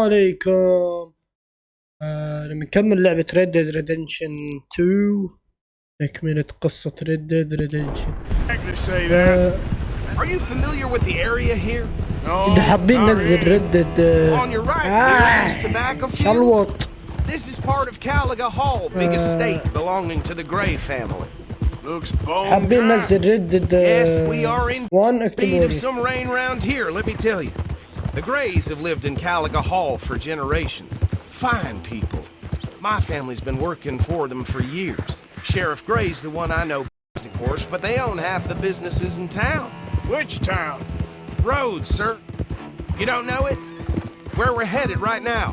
عليكم. نكمل لعبة Red Dead Redemption 2. تكملة قصة Red Dead Redemption. Are you familiar with the area here? إذا حابين ننزل Red Dead On your right, here is tobacco fields. شلوط. This is part of Caliga Hall, big estate belonging to the Gray family. Looks bone حابين ننزل Red Dead Yes, we are in 1 need اكتبوا of لي. some rain round here, let me tell you. The Grays have lived in Caliga Hall for generations. Fine people. My family's been working for them for years. Sheriff Gray's the one I know, of course, but they own half the businesses in town. Which town? Rhodes, sir. You don't know it? Where we're headed right now.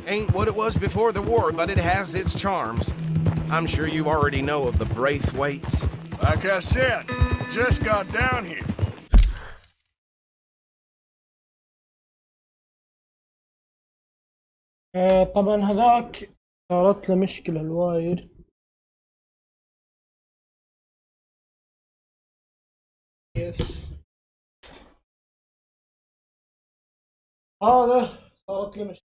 Ain't what it was before the war, but it has its charms. I'm sure you already know of the Braithwaites. Like I said, just got down here. طبعا هذاك صارت له مشكلة الواير. يس هذا صارت له مشكلة.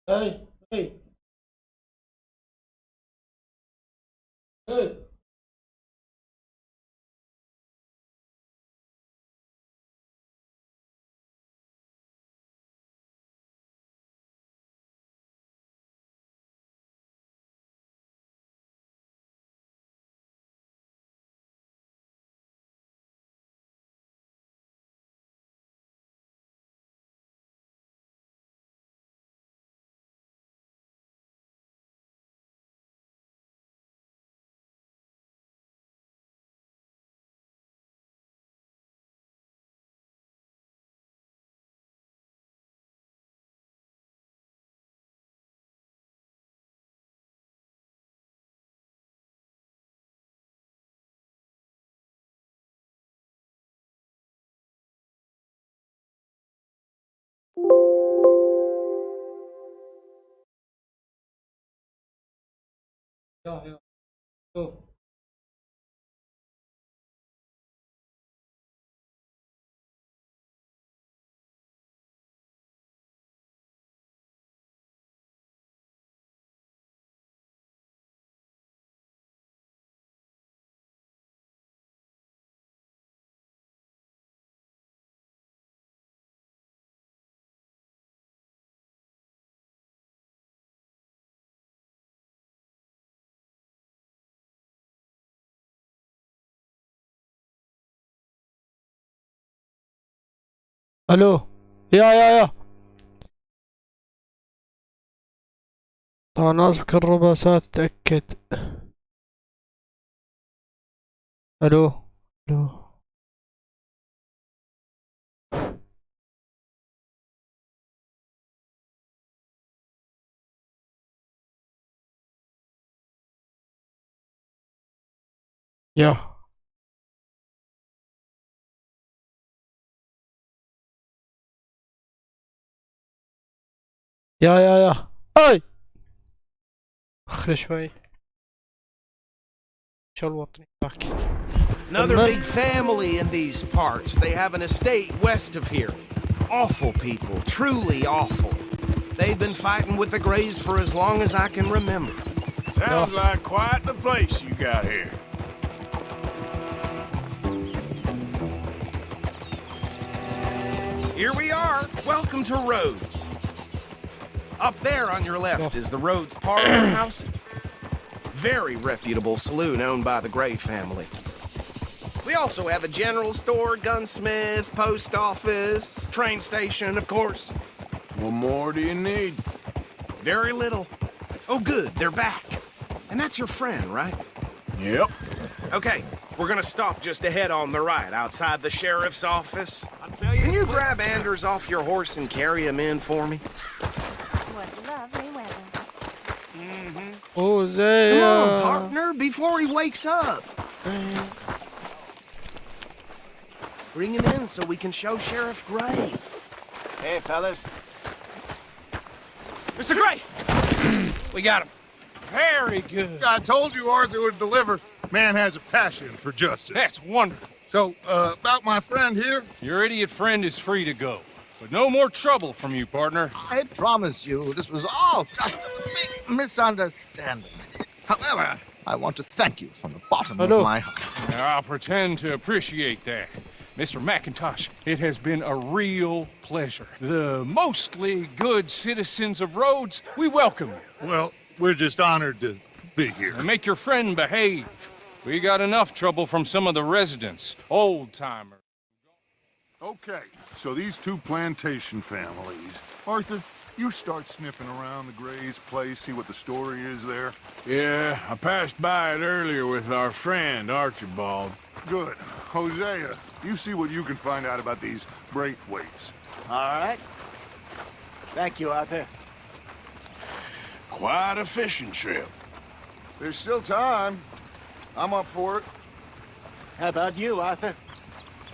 Hey, hey, hey. يا أوه. الو. يا طبعا ناقصك الربع ساعة تتأكد. الو. الو. يا يا اي اخر شوي شو الوطني باك. Another big family in these parts. They have an estate west of here. Awful people, truly awful. They've been fighting with the Greys for as long as I can remember. Sounds like quite the place you got here. Here we are. Welcome to Rhodes. Up there on your left is the Rhodes Parlor House. Very reputable saloon owned by the Gray family. We also have a general store, gunsmith, post office, train station, of course. What more do you need? Very little. Oh, good, they're back. And that's your friend, right? Yep. Okay, we're gonna stop just ahead on the right, outside the sheriff's office. Can you grab Anders off your horse and carry him in for me? What lovely weather. اوه زي Come on, partner, before he wakes up. Bring him in so we can show Sheriff Gray. Hey, fellas. Mr. Gray! We got him. Very good. I told you Arthur would deliver. Man has a passion for justice. That's wonderful. So, about my friend here? Your idiot friend is free to go. But no more trouble from you, partner. I promise you this was all just a big misunderstanding. However, I want to thank you from the bottom Hello. of my heart. I'll pretend to appreciate that. Mr. McIntosh, it has been a real pleasure. The mostly good citizens of Rhodes, we welcome you. Well, we're just honored to be here. And make your friend behave. We got enough trouble from some of the residents, old-timers. Okay, so these two plantation families. Arthur, you start sniffing around the Gray's place, see what the story is there. Yeah, I passed by it earlier with our friend, Archibald. Good. Hosea, you see what you can find out about these Braithwaites. All right. Thank you, Arthur. Quite a fishing trip. There's still time. I'm up for it. How about you, Arthur?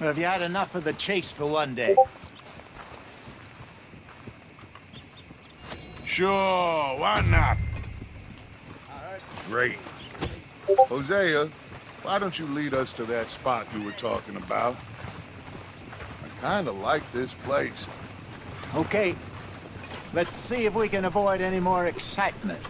Or have you had enough of the chase for one day? Sure, why not? Great. Hosea, why don't you lead us to that spot you were talking about? I kind of like this place. Okay. Let's see if we can avoid any more excitement.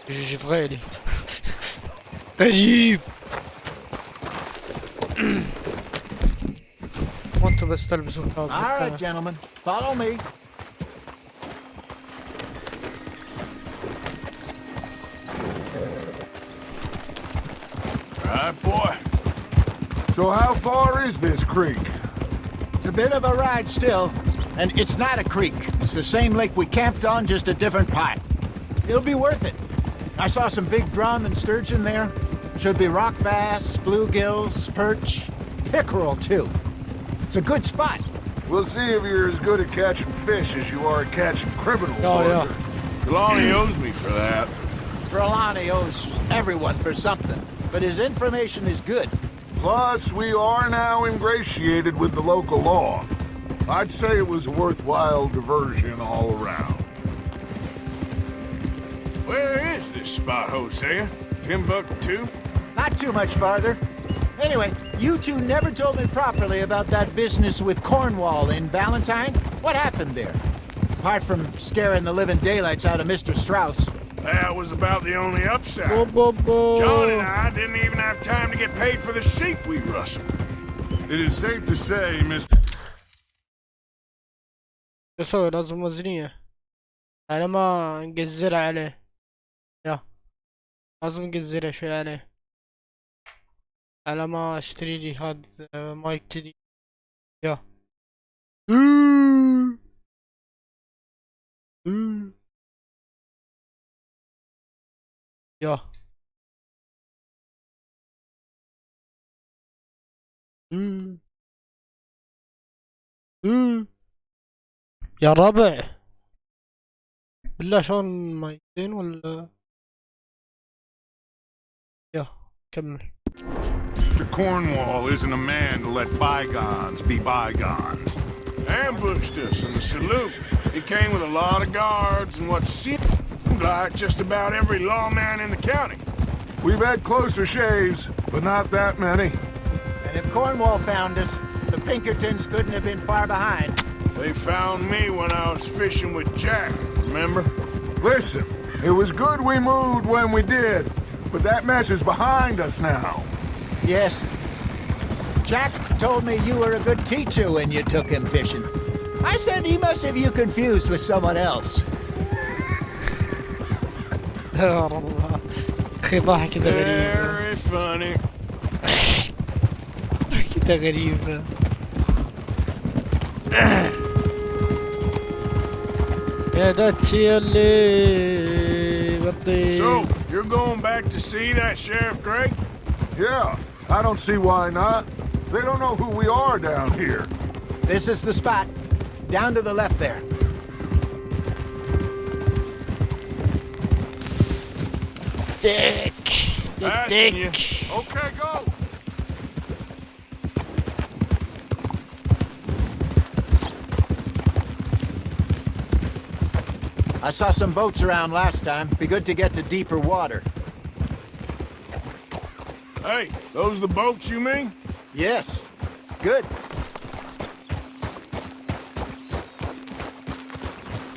جفغالي عجيب. وانتوا بس تلبسوا All right, gentlemen. Follow me. Right, boy. So how far is this creek? It's a bit of a ride still, and it's not a creek. It's the same lake we camped on, just a different part. It'll be worth it. I saw some big drum and sturgeon there. Should be rock bass, bluegills, perch, pickerel too. It's a good spot. We'll see if you're as good at catching fish as you are at catching criminals, Yeah. Arthur. Trelawney owes me for that. Trelawney owes everyone for something, but his information is good. Plus, we are now ingratiated with the local law. I'd say it was a worthwhile diversion all around. Where is this spot, Hosea? Timbuktu? Not too much farther. Anyway, you two never told me properly about that business with Cornwall in Valentine. What happened there? Apart from scaring the living daylights out of Mr. Strauss. That was about the only upside. Bo. John and I didn't even have time to get paid for the sheep we rustled. It is safe to say, Mr. شو اسوي؟ لازم وزنية على ما نقزرها عليه. يا لازم نقزرها شوي عليه على ما اشتري لي هاد مايك جديد. يا يا يا ربع بالله شلون مايكين ولا يا كمل. Mr. Cornwall isn't a man to let bygones be bygones. Ambushed us in the saloon. He came with a lot of guards and what seemed like just about every lawman in the county. We've had closer shaves, but not that many. And if Cornwall found us, the Pinkertons couldn't have been far behind. They found me when I was fishing with Jack, remember? Listen, it was good we moved when we did, but that mess is behind us now. Yes. Jack told me you were a good teacher when you took him fishing. I said he must have you confused with someone else. يا الله اخي ضحك كذا غريبة. Very funny. كذا غريبة. يا داتشي اللي بطيء. So, you're going back to see that Sheriff Gray? Yeah, I don't see why not. They don't know who we are down here. This is the spot. Down to the left there. Dick. Passing you. Dick. Okay, go. I saw some boats around last time. Be good to get to deeper water. Hey, those the boats you mean? Yes. Good.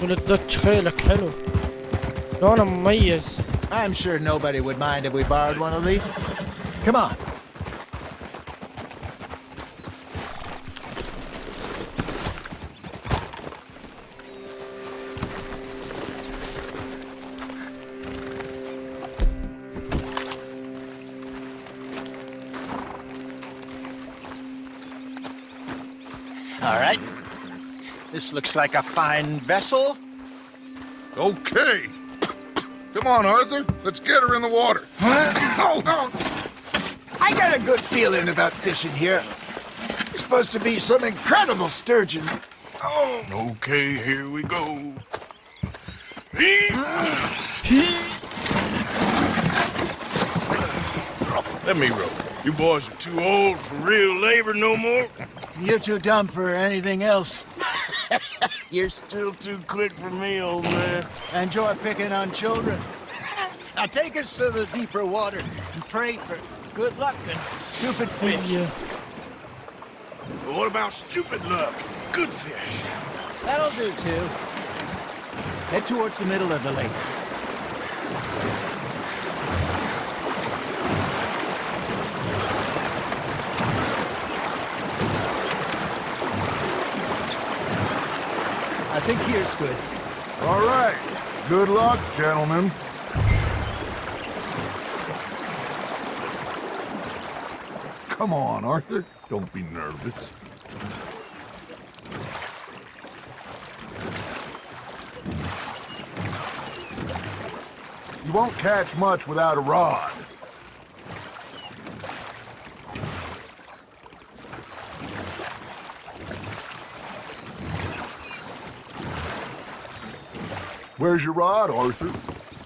ولدتش خيلك حلو. لونه مميز. I'm sure nobody would mind if we borrowed one of these. Come on. All right. This looks like a fine vessel. Okay. Come on, Arthur. Let's get her in the water. I got a good feeling about fishing here. There's supposed to be some incredible sturgeon. Oh. Okay, here we go. Let me row. You boys are too old for real labor no more. You're too dumb for anything else. You're still too quick for me, old man. Enjoy picking on children. Now take us to the deeper water and pray for good luck and stupid fish. Yeah. But what about stupid luck? Good fish. That'll do too. Head towards the middle of the lake. I think here's good. All right. Good luck, gentlemen. Come on, Arthur. Don't be nervous. You won't catch much without a rod. Where's your rod, Arthur?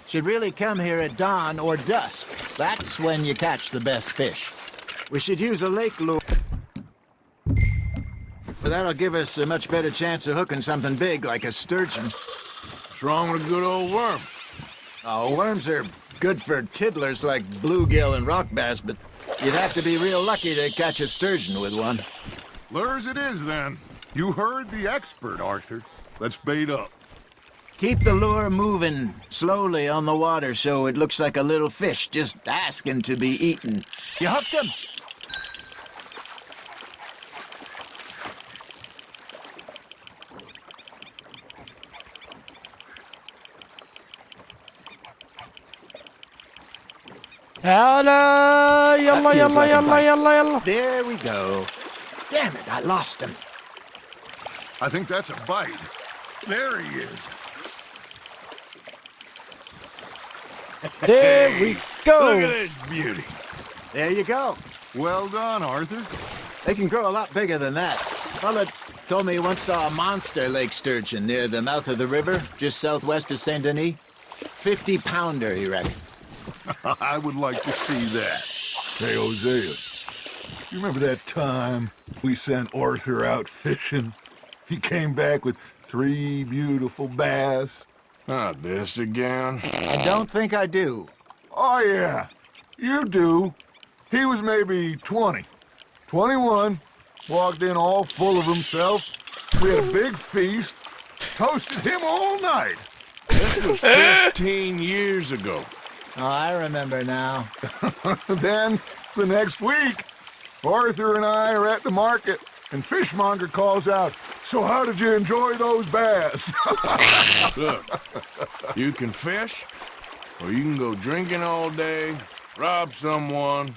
Should really come here at dawn or dusk. That's when you catch the best fish. We should use a lake lure. But that'll give us a much better chance of hooking something big like a sturgeon. What's wrong with a good old worm? Oh, worms are good for tiddlers like bluegill and rock bass, but you'd have to be real lucky to catch a sturgeon with one. Lures it is, then. You heard the expert, Arthur. Let's bait up. Keep the lure moving slowly on the water so it looks like a little fish just asking to be eaten. You hooked him? تعالوا يلا That feels يلا like a يلا bite. يلا يلا. There we go. Damn it, I lost him. I think that's a bite. There he is. There we Look at go. this beauty. There you go. Well done, Arthur. They can grow a lot bigger than that. Fella told me he once saw a monster lake sturgeon near the mouth of the river, just southwest of Saint Denis. 50-pounder, he reckoned. I would like to see that. Hey, Hosea, you remember that time we sent Arthur out fishing? He came back with 3 beautiful bass. Not this again. I don't think I do. Oh, yeah, you do. He was maybe 20, 21, walked in all full of himself. We had a big feast, toasted him all night. This was 15 years ago. Oh, I remember now. Then, the next week, Arthur and I are at the market, and Fishmonger calls out, "So how did you enjoy those bass?" Look, you can fish, or you can go drinking all day, rob someone,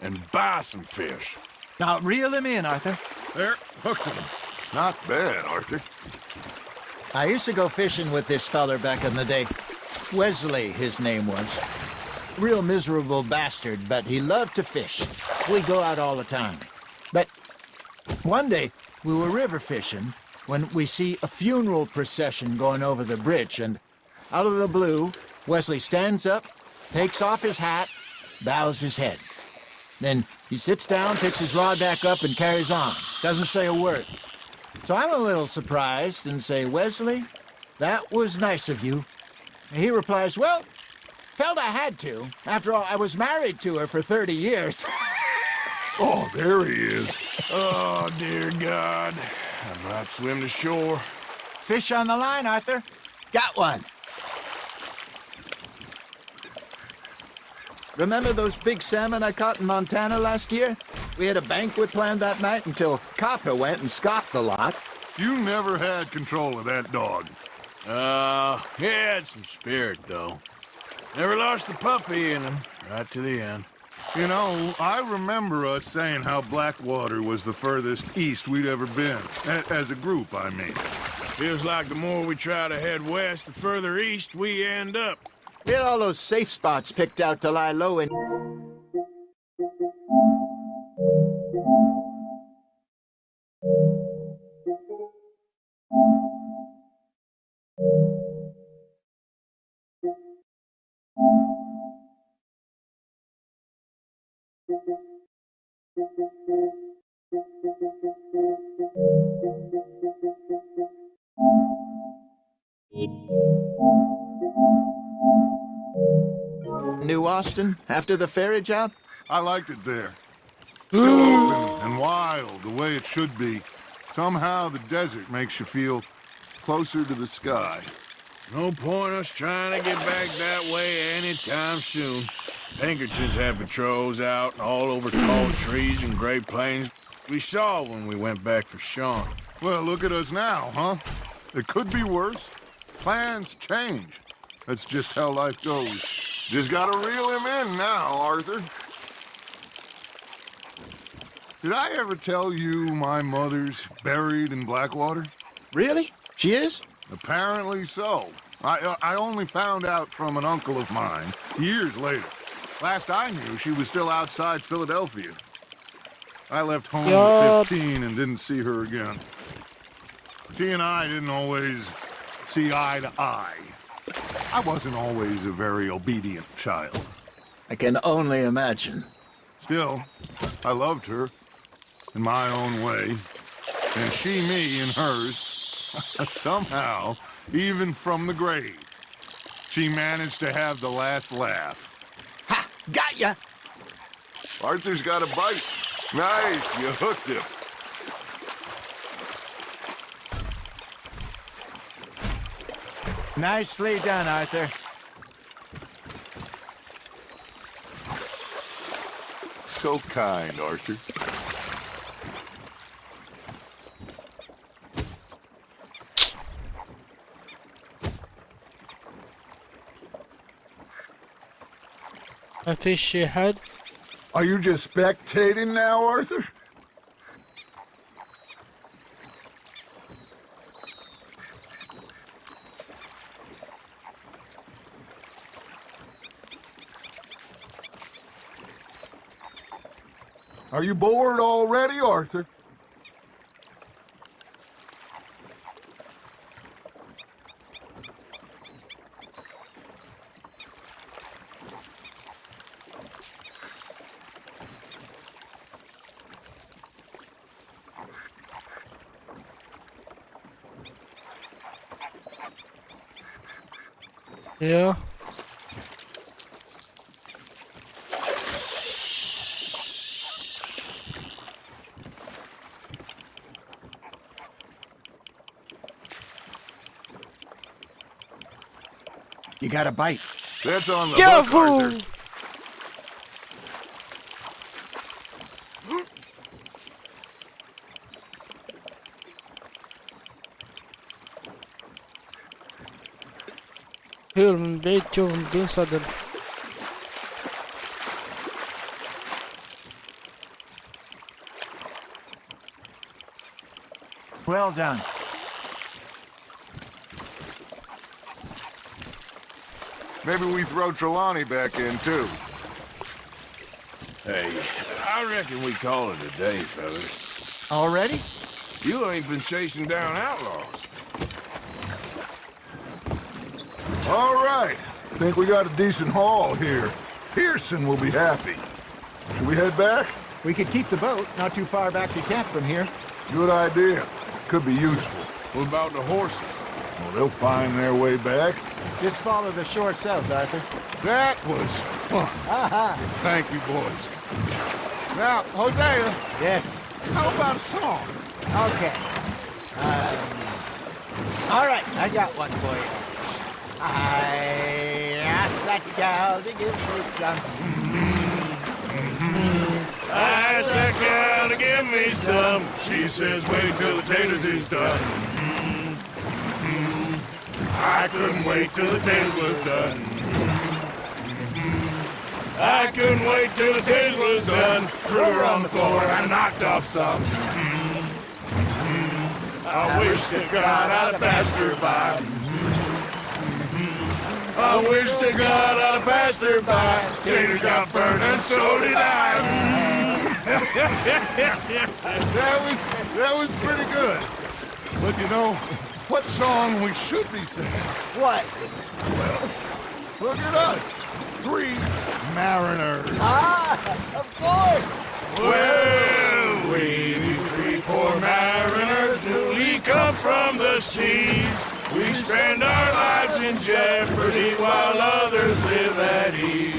and buy some fish. Now, reel him in, Arthur. There, hooked him. Not bad, Arthur. I used to go fishing with this feller back in the day. Wesley, his name was. Real miserable bastard, but he loved to fish. We'd go out all the time. But one day, we were river fishing when we see a funeral procession going over the bridge, and out of the blue, Wesley stands up, takes off his hat, bows his head. Then he sits down, picks his rod back up, and carries on. Doesn't say a word. So I'm a little surprised and say, "Wesley, that was nice of you." And he replies, "Well, felt I had to. After all, I was married to her for 30 years. Oh, there he is. Oh, dear God. I might swim to shore. Fish on the line, Arthur. Got one. Remember those big salmon I caught in Montana last year? We had a banquet planned that night until Copper went and scoffed the lot. You never had control of that dog. He had some spirit, though. Never lost the puppy in him, right to the end. You know, I remember us saying how Blackwater was the furthest east we'd ever been. As a group, I mean. Feels like the more we try to head west, the further east we end up. We had all those safe spots picked out to lie low in. New Austin, after the ferry job? I liked it there. Still open and wild, the way it should be. Somehow the desert makes you feel closer to the sky. No point us trying to get back that way anytime soon. Pinkertons had patrols out all over tall trees and Great Plains. We saw when we went back for Sean. Well, look at us now, huh? It could be worse. Plans change. That's just how life goes. Just gotta reel him in now, Arthur. Did I ever tell you my mother's buried in Blackwater? Really? She is? Apparently so. I only found out from an uncle of mine years later. Last I knew, she was still outside Philadelphia. I left home at 15 and didn't see her again. She and I didn't always see eye to eye. I wasn't always a very obedient child. I can only imagine. Still, I loved her in my own way, and she me in hers. Somehow, even from the grave, she managed to have the last laugh. Ha! Got ya! Arthur's got a bite. Nice, you hooked him. Nicely done, Arthur. So kind, Arthur. ما فيش شي حد. Are you just spectating now, Arthur? Are you bored already, Arthur? Yeah. You got a bite. That's on the hook, Careful! Arthur. كثير من بعيد تشوف بدون صدر. Well done. Maybe we throw Trelawney back in, too. Hey, I reckon we call it a day, fellas. Already? You ain't been chasing down outlaws. All right. Think we got a decent haul here. Pearson will be happy. Should we head back? We could keep the boat not too far back to camp from here. Good idea. Could be useful. What about the horses? Well, they'll find their way back. Just follow the shore south, Arthur. That was fun. Thank you, boys. Now, Hosea, Yes. how about a song? Okay. All right, I got one for you. I asked that gal to give me some. I asked that gal to give me some. She says, wait till the taters is done. I couldn't wait till the taters was done. I couldn't wait till the taters was done. Threw her on the floor and I knocked off some. I wish to God I'd have passed her by. I wish to God I'd have passed her by. Taters got burned and so did I. That was pretty good. But you know, what song we should be singing? What? Look at us. 3 mariners. Ah, of course. Well, we 3 poor mariners newly come from the seas. We spend our lives in jeopardy while others live at ease.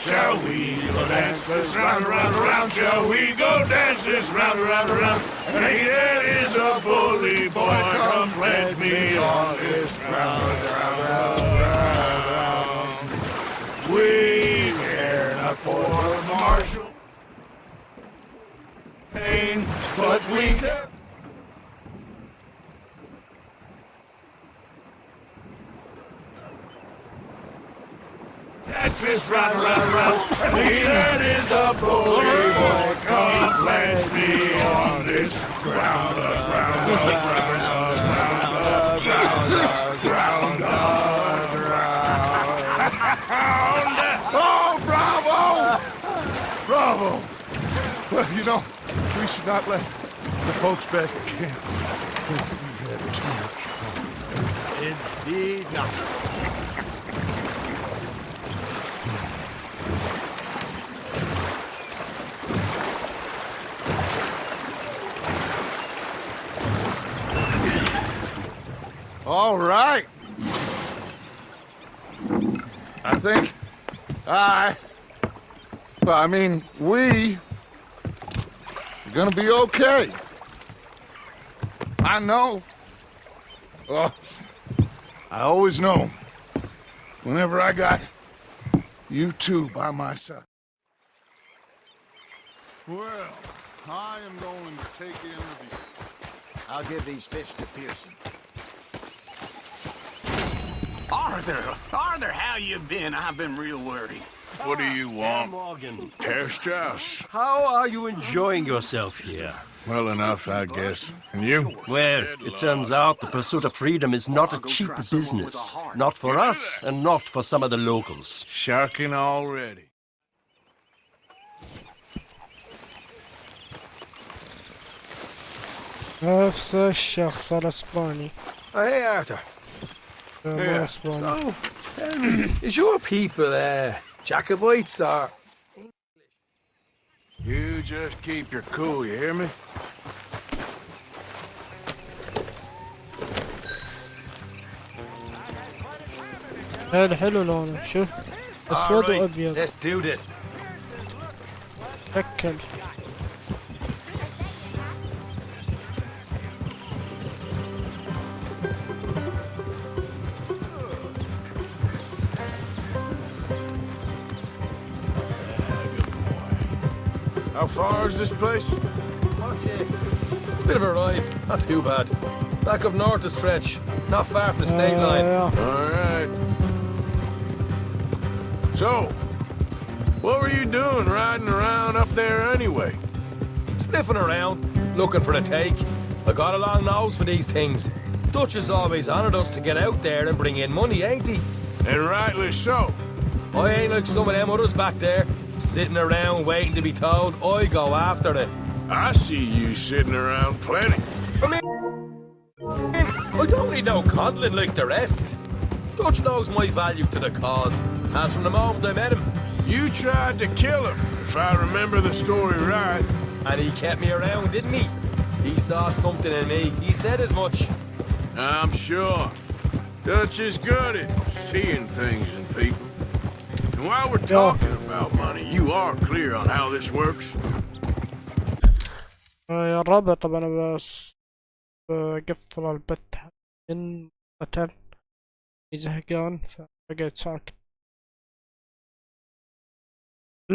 Shall we go dance this round, around, around? Shall we go dance this round, around, around? Hey, there is a bully boy, come pledge me on this round, round, round, round. We care not for martial pain, but we care. That's this round, round, round. That is a bully boy. Come pledge me on this ground, ground, ground, ground, ground. Oh, bravo! Bravo! Well, you know, we should not let the folks back at camp think we had too much fun. Indeed not. all right. I think I mean, we are gonna be okay. I know. Oh, I always know. Whenever I got you two by my side. Well, I am going to take in review. I'll give these fish to Pearson. Arthur, how you been? I've been real worried. What do you want? Morgan. Herr Strauss. How are you enjoying yourself here? Well enough, I guess. And you? Well, it turns out the pursuit of freedom is not a cheap business. Not for us, and not for some of the locals. Sharking already. نفس الشخص الاسباني. Hey, Arthur. مو اسباني. So, tell me, is your people, Jacobites or... You just keep your cool, you hear me? هذا حلو لونه، شوف اسود All right, وابيض. let's do this. أكل. How far is this place? Watch it. It's a bit of a ride, not too bad. Back up north a stretch, not far from the state line. All right. So, what were you doing riding around up there anyway? Sniffing around, looking for a take. I got a long nose for these things. Dutch has always honoured us to get out there and bring in money, ain't he? And rightly so. I ain't like some of them others back there, sitting around waiting to be told. I go after it. I see you sitting around plenty. I mean, I don't need no coddling like the rest. Dutch knows my value to the cause, as from the moment I met him. You tried to kill him, if I remember the story right. And he kept me around, didn't he? He saw something in me. He said as much. I'm sure. Dutch is good at seeing things in people. And while we're talking about money, you are clear on how this works? يا الرابع طبعا بس قفل البث من قتل زهقان فبقيت ساكت.